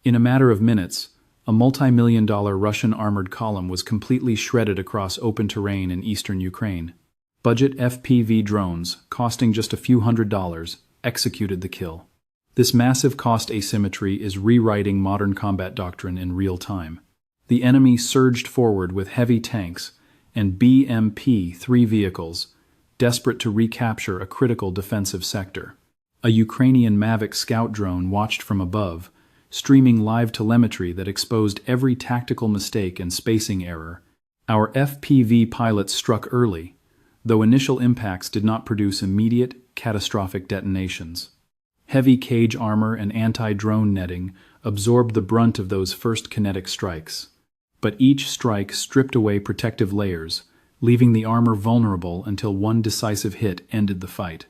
In a matter of minutes, a multi-million-dollar Russian armored column was completely shredded across open terrain in eastern Ukraine. Budget FPV drones, costing just a few $100s, executed the kill. This massive cost asymmetry is rewriting modern combat doctrine in real time. The enemy surged forward with heavy tanks and BMP-3 vehicles, desperate to recapture a critical defensive sector. A Ukrainian Mavic scout drone watched from above, streaming live telemetry that exposed every tactical mistake and spacing error. Our FPV pilots struck early, though initial impacts did not produce immediate, catastrophic detonations. Heavy cage armor and anti-drone netting absorbed the brunt of those first kinetic strikes. But each strike stripped away protective layers, leaving the armor vulnerable until one decisive hit ended the fight.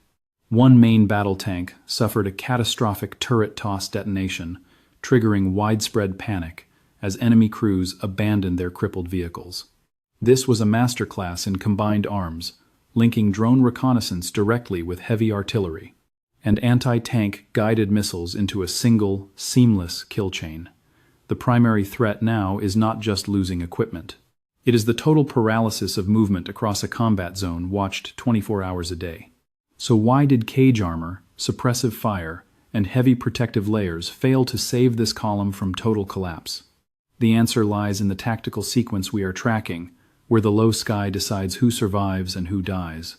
One main battle tank suffered a catastrophic turret toss detonation, triggering widespread panic as enemy crews abandoned their crippled vehicles. This was a masterclass in combined arms, linking drone reconnaissance directly with heavy artillery and anti-tank guided missiles into a single, seamless kill chain. The primary threat now is not just losing equipment. It is the total paralysis of movement across a combat zone watched 24 hours a day. So why did cage armor, suppressive fire, and heavy protective layers fail to save this column from total collapse? The answer lies in the tactical sequence we are tracking, where the low sky decides who survives and who dies.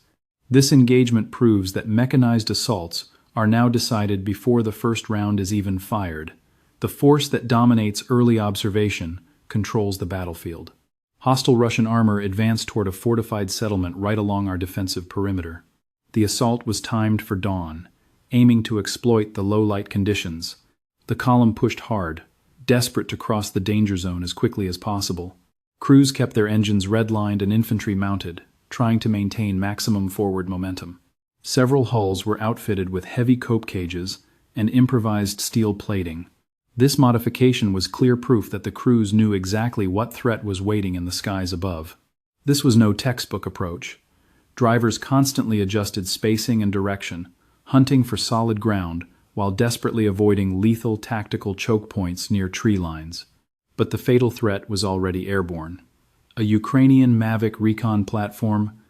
This engagement proves that mechanized assaults are now decided before the first round is even fired. The force that dominates early observation controls the battlefield. Hostile Russian armor advanced toward a fortified settlement right along our defensive perimeter. The assault was timed for dawn, aiming to exploit the low-light conditions. The column pushed hard, desperate to cross the danger zone as quickly as possible. Crews kept their engines redlined and infantry mounted, trying to maintain maximum forward momentum. Several hulls were outfitted with heavy cope cages and improvised steel plating. This modification was clear proof that the crews knew exactly what threat was waiting in the skies above. This was no textbook approach. Drivers constantly adjusted spacing and direction, hunting for solid ground while desperately avoiding lethal tactical choke points near tree lines. But the fatal threat was already airborne. A Ukrainian Mavic recon platform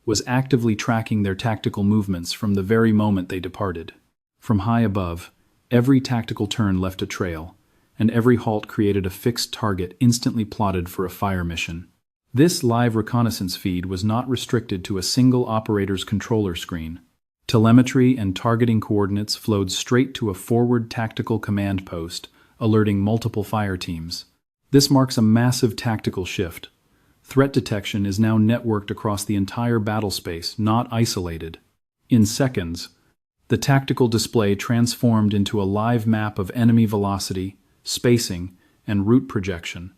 was actively tracking their tactical movements from the very moment they departed. From high above, every tactical turn left a trail, and every halt created a fixed target instantly plotted for a fire mission. This live reconnaissance feed was not restricted to a single operator's controller screen. Telemetry and targeting coordinates flowed straight to a forward tactical command post, alerting multiple fire teams. This marks a massive tactical shift. Threat detection is now networked across the entire battle space, not isolated. In seconds, the tactical display transformed into a live map of enemy velocity, spacing, and route projection,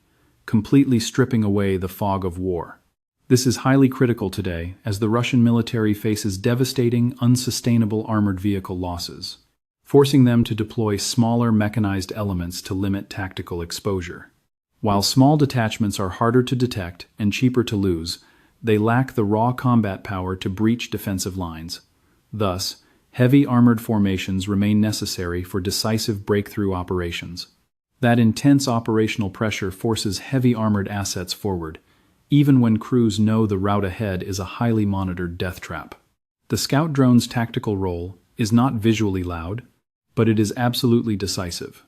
completely stripping away the fog of war. This is highly critical today as the Russian military faces devastating, unsustainable armored vehicle losses, forcing them to deploy smaller mechanized elements to limit tactical exposure. While small detachments are harder to detect and cheaper to lose, they lack the raw combat power to breach defensive lines. Thus, heavy armored formations remain necessary for decisive breakthrough operations. That intense operational pressure forces heavy armored assets forward, even when crews know the route ahead is a highly monitored death trap. The scout drone's tactical role is not visually loud, but it is absolutely decisive.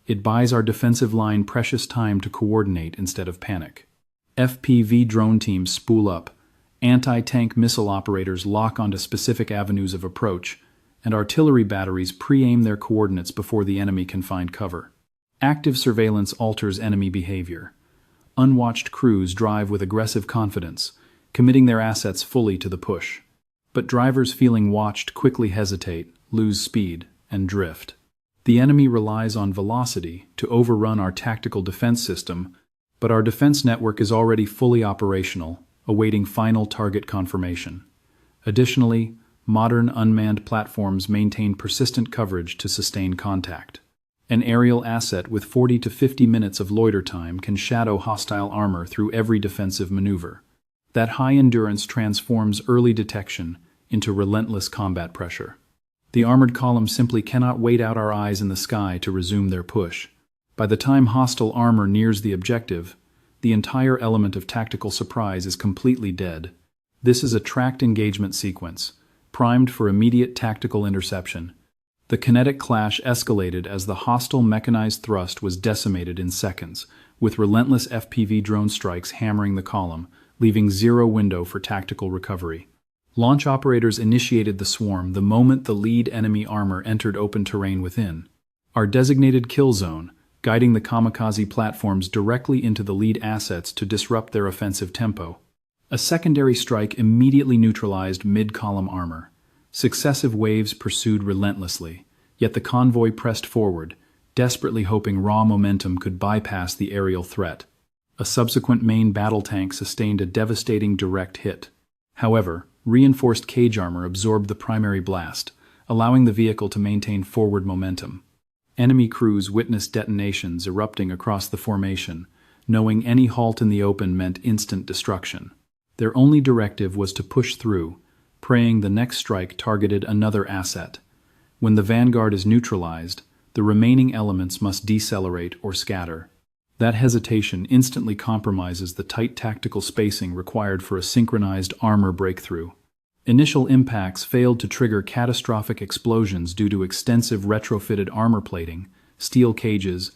It buys our defensive line precious time to coordinate instead of panic. FPV drone teams spool up, anti-tank missile operators lock onto specific avenues of approach, and artillery batteries pre-aim their coordinates before the enemy can find cover. Active surveillance alters enemy behavior. Unwatched crews drive with aggressive confidence, committing their assets fully to the push. But drivers feeling watched quickly hesitate, lose speed, and drift. The enemy relies on velocity to overrun our tactical defense system, but our defense network is already fully operational, awaiting final target confirmation. Additionally, modern unmanned platforms maintain persistent coverage to sustain contact. An aerial asset with 40 to 50 minutes of loiter time can shadow hostile armor through every defensive maneuver. That high endurance transforms early detection into relentless combat pressure. The armored column simply cannot wait out our eyes in the sky to resume their push. By the time hostile armor nears the objective, the entire element of tactical surprise is completely dead. This is a tracked engagement sequence, primed for immediate tactical interception. The kinetic clash escalated as the hostile mechanized thrust was decimated in seconds, with relentless FPV drone strikes hammering the column, leaving zero window for tactical recovery. Launch operators initiated the swarm the moment the lead enemy armor entered open terrain within. Our designated kill zone, guiding the kamikaze platforms directly into the lead assets to disrupt their offensive tempo. A secondary strike immediately neutralized mid-column armor. Successive waves pursued relentlessly, yet the convoy pressed forward, desperately hoping raw momentum could bypass the aerial threat. A subsequent main battle tank sustained a devastating direct hit. However, reinforced cage armor absorbed the primary blast, allowing the vehicle to maintain forward momentum. Enemy crews witnessed detonations erupting across the formation, knowing any halt in the open meant instant destruction. Their only directive was to push through, praying the next strike targeted another asset. When the vanguard is neutralized, the remaining elements must decelerate or scatter. That hesitation instantly compromises the tight tactical spacing required for a synchronized armor breakthrough. Initial impacts failed to trigger catastrophic explosions due to extensive retrofitted armor plating, steel cages,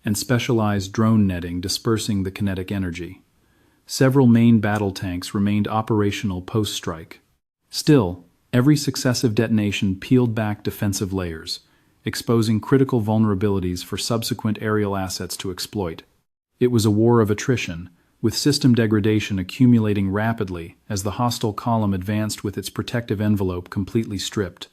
and specialized drone netting dispersing the kinetic energy. Several main battle tanks remained operational post-strike. Still, every successive detonation peeled back defensive layers, exposing critical vulnerabilities for subsequent aerial assets to exploit. It was a war of attrition, with system degradation accumulating rapidly as the hostile column advanced with its protective envelope completely stripped.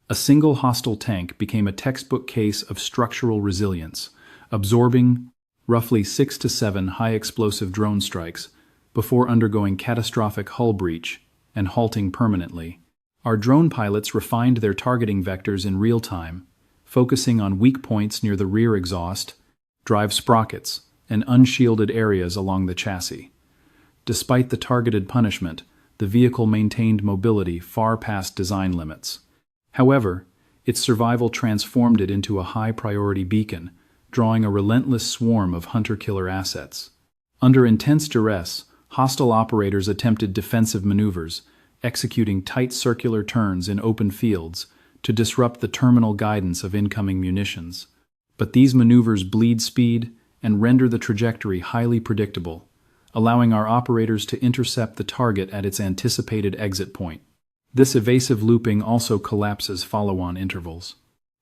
A single hostile tank became a textbook case of structural resilience, absorbing roughly 6 to 7 high-explosive drone strikes before undergoing catastrophic hull breach and halting permanently. Our drone pilots refined their targeting vectors in real time, focusing on weak points near the rear exhaust, drive sprockets, and unshielded areas along the chassis. Despite the targeted punishment, the vehicle maintained mobility far past design limits. However, its survival transformed it into a high-priority beacon, drawing a relentless swarm of hunter-killer assets. Under intense duress, hostile operators attempted defensive maneuvers, executing tight circular turns in open fields to disrupt the terminal guidance of incoming munitions. But these maneuvers bleed speed and render the trajectory highly predictable, allowing our operators to intercept the target at its anticipated exit point. This evasive looping also collapses follow-on intervals.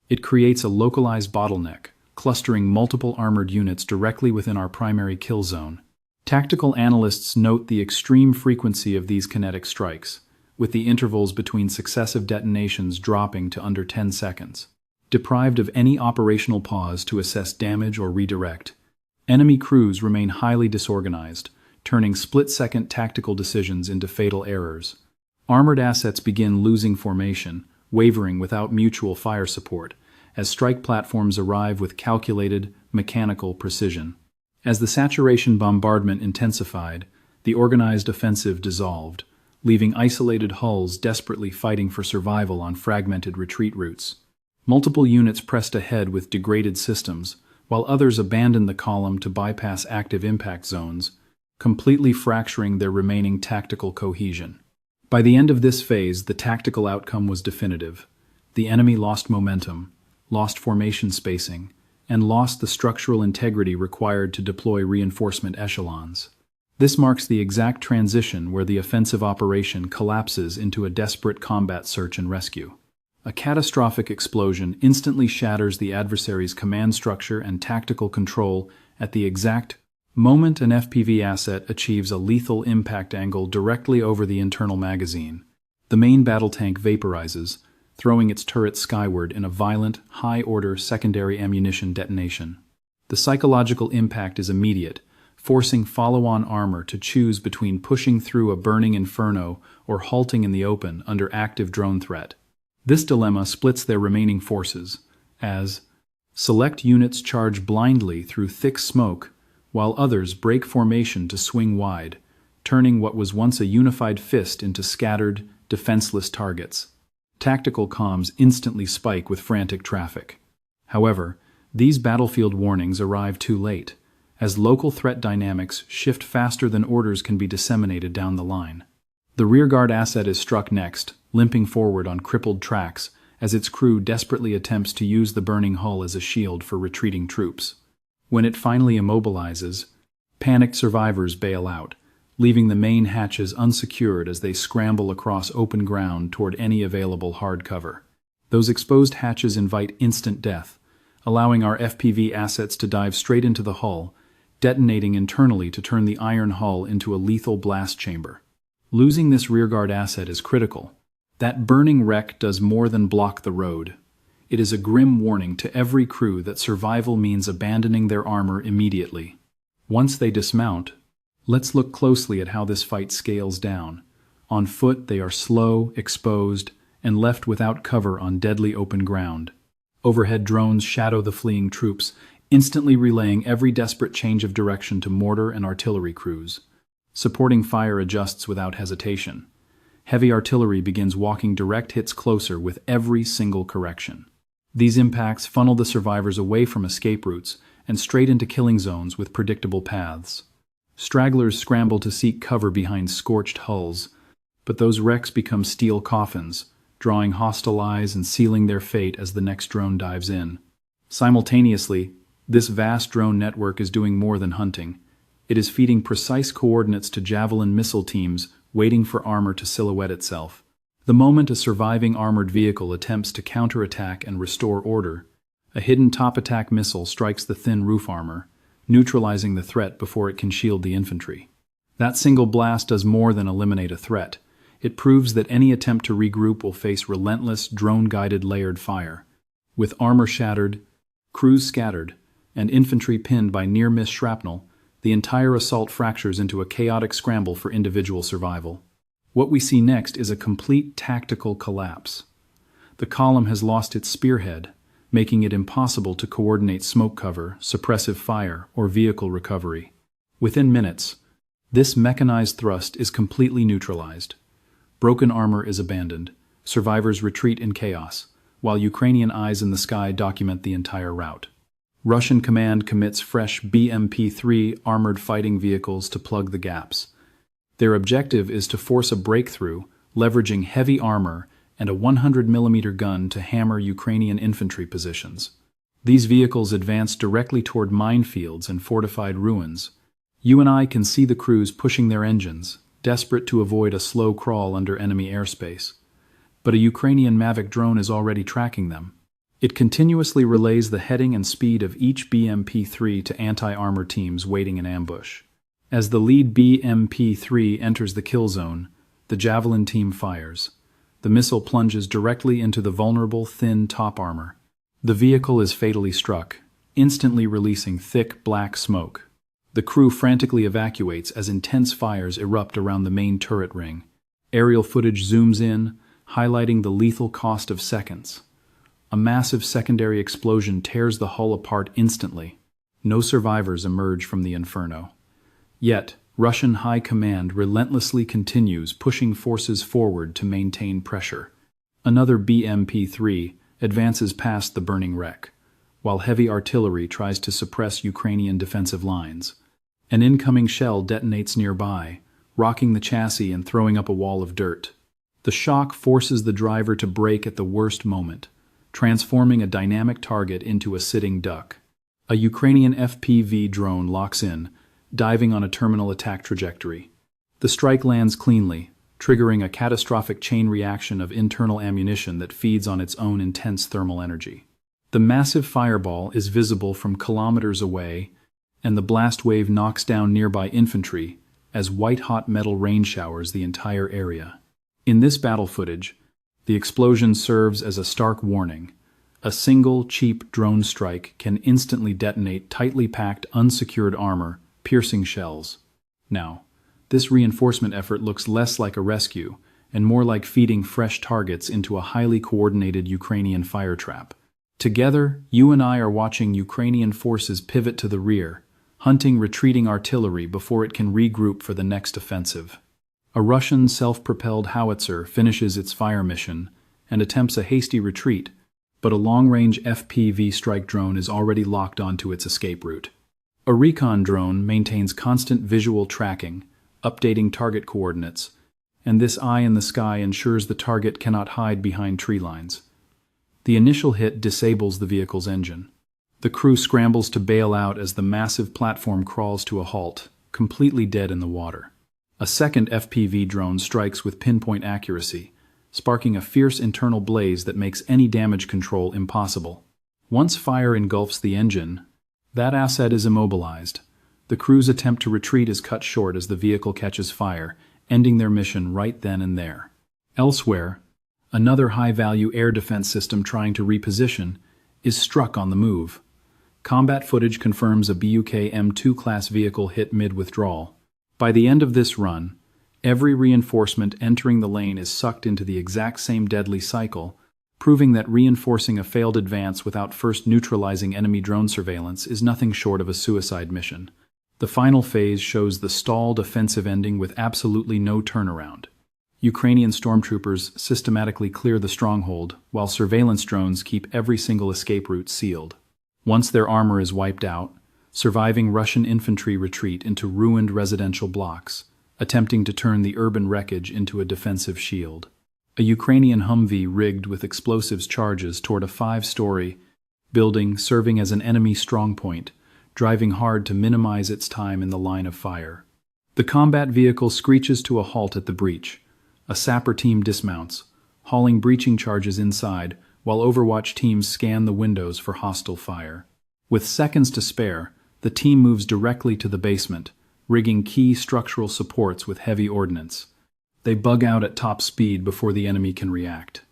It creates a localized bottleneck, clustering multiple armored units directly within our primary kill zone. Tactical analysts note the extreme frequency of these kinetic strikes, with the intervals between successive detonations dropping to under 10 seconds. Deprived of any operational pause to assess damage or redirect, enemy crews remain highly disorganized, turning split-second tactical decisions into fatal errors. Armored assets begin losing formation, wavering without mutual fire support, as strike platforms arrive with calculated, mechanical precision. As the saturation bombardment intensified, the organized offensive dissolved, leaving isolated hulls desperately fighting for survival on fragmented retreat routes. Multiple units pressed ahead with degraded systems, while others abandoned the column to bypass active impact zones, completely fracturing their remaining tactical cohesion. By the end of this phase, the tactical outcome was definitive. The enemy lost momentum, lost formation spacing, and lost the structural integrity required to deploy reinforcement echelons. This marks the exact transition where the offensive operation collapses into a desperate combat search and rescue. A catastrophic explosion instantly shatters the adversary's command structure and tactical control at the exact moment an FPV asset achieves a lethal impact angle directly over the internal magazine. The main battle tank vaporizes, throwing its turret skyward in a violent, high-order secondary ammunition detonation. The psychological impact is immediate, forcing follow-on armor to choose between pushing through a burning inferno or halting in the open under active drone threat. This dilemma splits their remaining forces, as select units charge blindly through thick smoke, while others break formation to swing wide, turning what was once a unified fist into scattered, defenseless targets. Tactical comms instantly spike with frantic traffic. However, These battlefield warnings arrive too late, as local threat dynamics shift faster than orders can be disseminated down the line. The rearguard asset is struck next, limping forward on crippled tracks as its crew desperately attempts to use the burning hull as a shield for retreating troops. When it finally immobilizes, panicked survivors bail out, leaving the main hatches unsecured as they scramble across open ground toward any available hard cover. Those exposed hatches invite instant death, allowing our FPV assets to dive straight into the hull, detonating internally to turn the iron hull into a lethal blast chamber. Losing this rearguard asset is critical. That burning wreck does more than block the road. It is a grim warning to every crew that survival means abandoning their armor immediately. Once they dismount, let's look closely at how this fight scales down. On foot, they are slow, exposed, and left without cover on deadly open ground. Overhead drones shadow the fleeing troops, instantly relaying every desperate change of direction to mortar and artillery crews. Supporting fire adjusts without hesitation. Heavy artillery begins walking direct hits closer with every single correction. These impacts funnel the survivors away from escape routes and straight into killing zones with predictable paths. Stragglers scramble to seek cover behind scorched hulls, but those wrecks become steel coffins, drawing hostile eyes and sealing their fate as the next drone dives in. Simultaneously, this vast drone network is doing more than hunting. It is feeding precise coordinates to Javelin missile teams waiting for armor to silhouette itself. The moment a surviving armored vehicle attempts to counterattack and restore order, a hidden top-attack missile strikes the thin roof armor, neutralizing the threat before it can shield the infantry. That single blast does more than eliminate a threat. It proves that any attempt to regroup will face relentless, drone-guided layered fire. With armor shattered, crews scattered, and infantry pinned by near-miss shrapnel, the entire assault fractures into a chaotic scramble for individual survival. What we see next is a complete tactical collapse. The column has lost its spearhead, making it impossible to coordinate smoke cover, suppressive fire, or vehicle recovery. Within minutes, this mechanized thrust is completely neutralized. Broken armor is abandoned. Survivors retreat in chaos, while Ukrainian eyes in the sky document the entire rout. Russian command commits fresh BMP-3 armored fighting vehicles to plug the gaps. Their objective is to force a breakthrough, leveraging heavy armor and a 100mm gun to hammer Ukrainian infantry positions. These vehicles advance directly toward minefields and fortified ruins. You and I can see the crews pushing their engines, desperate to avoid a slow crawl under enemy airspace. But a Ukrainian Mavic drone is already tracking them. It continuously relays the heading and speed of each BMP-3 to anti-armor teams waiting in ambush. As the lead BMP-3 enters the kill zone, the Javelin team fires. The missile plunges directly into the vulnerable, thin top armor. The vehicle is fatally struck, instantly releasing thick, black smoke. The crew frantically evacuates as intense fires erupt around the main turret ring. Aerial footage zooms in, highlighting the lethal cost of seconds. A massive secondary explosion tears the hull apart instantly. No survivors emerge from the inferno. Yet, Russian high command relentlessly continues pushing forces forward to maintain pressure. Another BMP-3 advances past the burning wreck, while heavy artillery tries to suppress Ukrainian defensive lines. An incoming shell detonates nearby, rocking the chassis and throwing up a wall of dirt. The shock forces the driver to brake at the worst moment, transforming a dynamic target into a sitting duck. A Ukrainian FPV drone locks in, diving on a terminal attack trajectory. The strike lands cleanly, triggering a catastrophic chain reaction of internal ammunition that feeds on its own intense thermal energy. The massive fireball is visible from kilometers away, and the blast wave knocks down nearby infantry as white-hot metal rain showers the entire area. In this battle footage, the explosion serves as a stark warning. A single, cheap drone strike can instantly detonate tightly packed, unsecured armor, piercing shells. Now, this reinforcement effort looks less like a rescue and more like feeding fresh targets into a highly coordinated Ukrainian fire trap. Together, you and I are watching Ukrainian forces pivot to the rear, hunting retreating artillery before it can regroup for the next offensive. A Russian self-propelled howitzer finishes its fire mission and attempts a hasty retreat, but a long-range FPV strike drone is already locked onto its escape route. A recon drone maintains constant visual tracking, updating target coordinates, and this eye in the sky ensures the target cannot hide behind tree lines. The initial hit disables the vehicle's engine. The crew scrambles to bail out as the massive platform crawls to a halt, completely dead in the water. A second FPV drone strikes with pinpoint accuracy, sparking a fierce internal blaze that makes any damage control impossible. Once fire engulfs the engine, that asset is immobilized. The crew's attempt to retreat is cut short as the vehicle catches fire, ending their mission right then and there. Elsewhere, another high-value air defense system trying to reposition is struck on the move. Combat footage confirms a Buk M2 class vehicle hit mid-withdrawal. By the end of this run, every reinforcement entering the lane is sucked into the exact same deadly cycle, proving that reinforcing a failed advance without first neutralizing enemy drone surveillance is nothing short of a suicide mission. The final phase shows the stalled offensive ending with absolutely no turnaround. Ukrainian stormtroopers systematically clear the stronghold, while surveillance drones keep every single escape route sealed. Once their armor is wiped out, surviving Russian infantry retreat into ruined residential blocks, attempting to turn the urban wreckage into a defensive shield. A Ukrainian Humvee rigged with explosives charges toward a 5-story building serving as an enemy strongpoint, driving hard to minimize its time in the line of fire. The combat vehicle screeches to a halt at the breach. A sapper team dismounts, hauling breaching charges inside, while Overwatch teams scan the windows for hostile fire. With seconds to spare, the team moves directly to the basement, rigging key structural supports with heavy ordnance. They bug out at top speed before the enemy can react.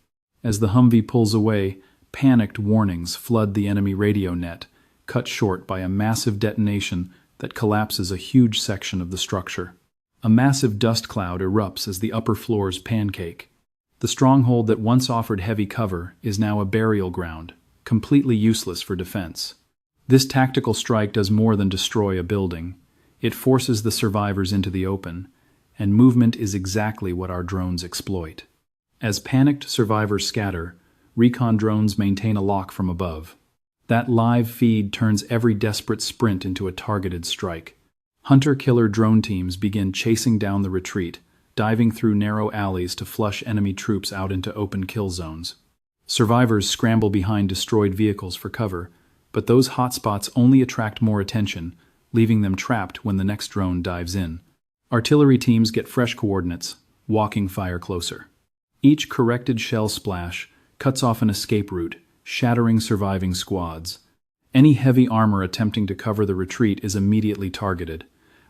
As the Humvee pulls away, panicked warnings flood the enemy radio net, cut short by a massive detonation that collapses a huge section of the structure. A massive dust cloud erupts as the upper floors pancake. The stronghold that once offered heavy cover is now a burial ground, completely useless for defense. This tactical strike does more than destroy a building. It forces the survivors into the open, and movement is exactly what our drones exploit. As panicked survivors scatter, recon drones maintain a lock from above. That live feed turns every desperate sprint into a targeted strike. Hunter-killer drone teams begin chasing down the retreat, diving through narrow alleys to flush enemy troops out into open kill zones. Survivors scramble behind destroyed vehicles for cover, but those hotspots only attract more attention, leaving them trapped when the next drone dives in. Artillery teams get fresh coordinates, walking fire closer. Each corrected shell splash cuts off an escape route, shattering surviving squads. Any heavy armor attempting to cover the retreat is immediately targeted.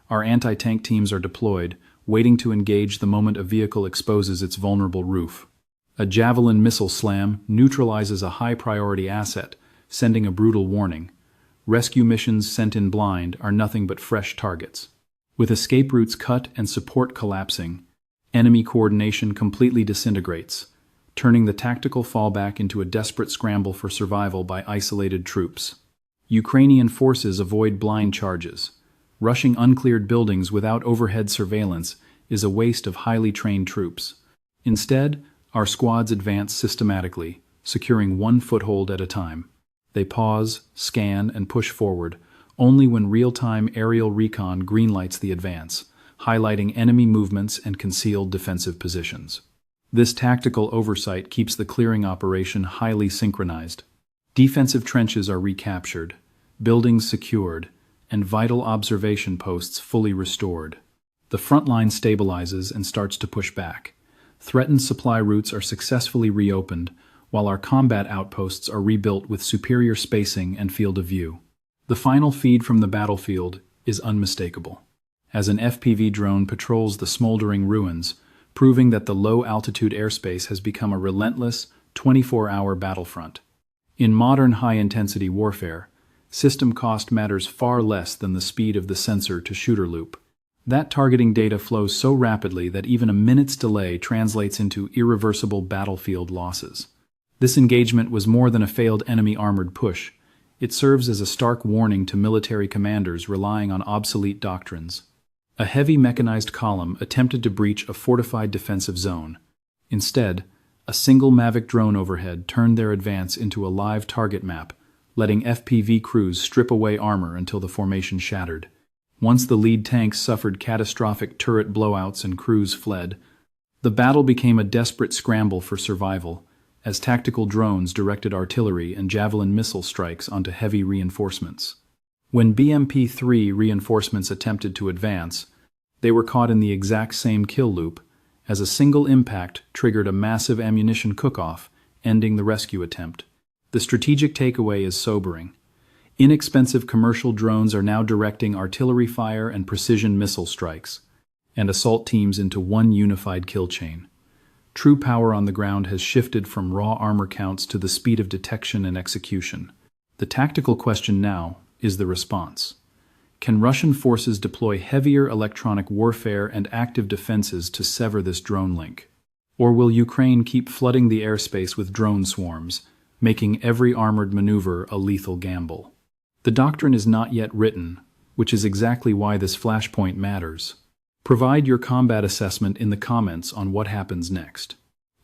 Our anti-tank teams are deployed, waiting to engage the moment a vehicle exposes its vulnerable roof. A Javelin missile slam neutralizes a high-priority asset, sending a brutal warning. Rescue missions sent in blind are nothing but fresh targets. With escape routes cut and support collapsing, enemy coordination completely disintegrates, turning the tactical fallback into a desperate scramble for survival by isolated troops. Ukrainian forces avoid blind charges. Rushing uncleared buildings without overhead surveillance is a waste of highly trained troops. Instead, our squads advance systematically, securing one foothold at a time. They pause, scan, and push forward, only when real-time aerial recon greenlights the advance, highlighting enemy movements and concealed defensive positions. This tactical oversight keeps the clearing operation highly synchronized. Defensive trenches are recaptured, buildings secured, and vital observation posts fully restored. The front line stabilizes and starts to push back. Threatened supply routes are successfully reopened, while our combat outposts are rebuilt with superior spacing and field of view. The final feed from the battlefield is unmistakable, as an FPV drone patrols the smoldering ruins, proving that the low-altitude airspace has become a relentless, 24-hour battlefront. In modern high-intensity warfare, system cost matters far less than the speed of the sensor-to-shooter loop. That targeting data flows so rapidly that even a minute's delay translates into irreversible battlefield losses. This engagement was more than a failed enemy armored push. It serves as a stark warning to military commanders relying on obsolete doctrines. A heavy mechanized column attempted to breach a fortified defensive zone. Instead, A single Mavic drone overhead turned their advance into a live target map, letting FPV crews strip away armor until the formation shattered. Once the lead tanks suffered catastrophic turret blowouts and crews fled, the battle became a desperate scramble for survival, as tactical drones directed artillery and javelin missile strikes onto heavy reinforcements. When BMP-3 reinforcements attempted to advance, they were caught in the exact same kill loop, as a single impact triggered a massive ammunition cook-off, ending the rescue attempt. The strategic takeaway is sobering. Inexpensive commercial drones are now directing artillery fire and precision missile strikes, and assault teams into one unified kill chain. True power on the ground has shifted from raw armor counts to the speed of detection and execution. The tactical question now is the response. Can Russian forces deploy heavier electronic warfare and active defenses to sever this drone link? Or will Ukraine keep flooding the airspace with drone swarms, making every armored maneuver a lethal gamble? The doctrine is not yet written, which is exactly why this flashpoint matters. Provide your combat assessment in the comments on what happens next.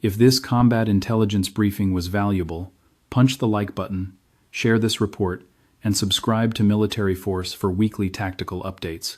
If this combat intelligence briefing was valuable, punch the like button, share this report, and subscribe to Military Force for weekly tactical updates.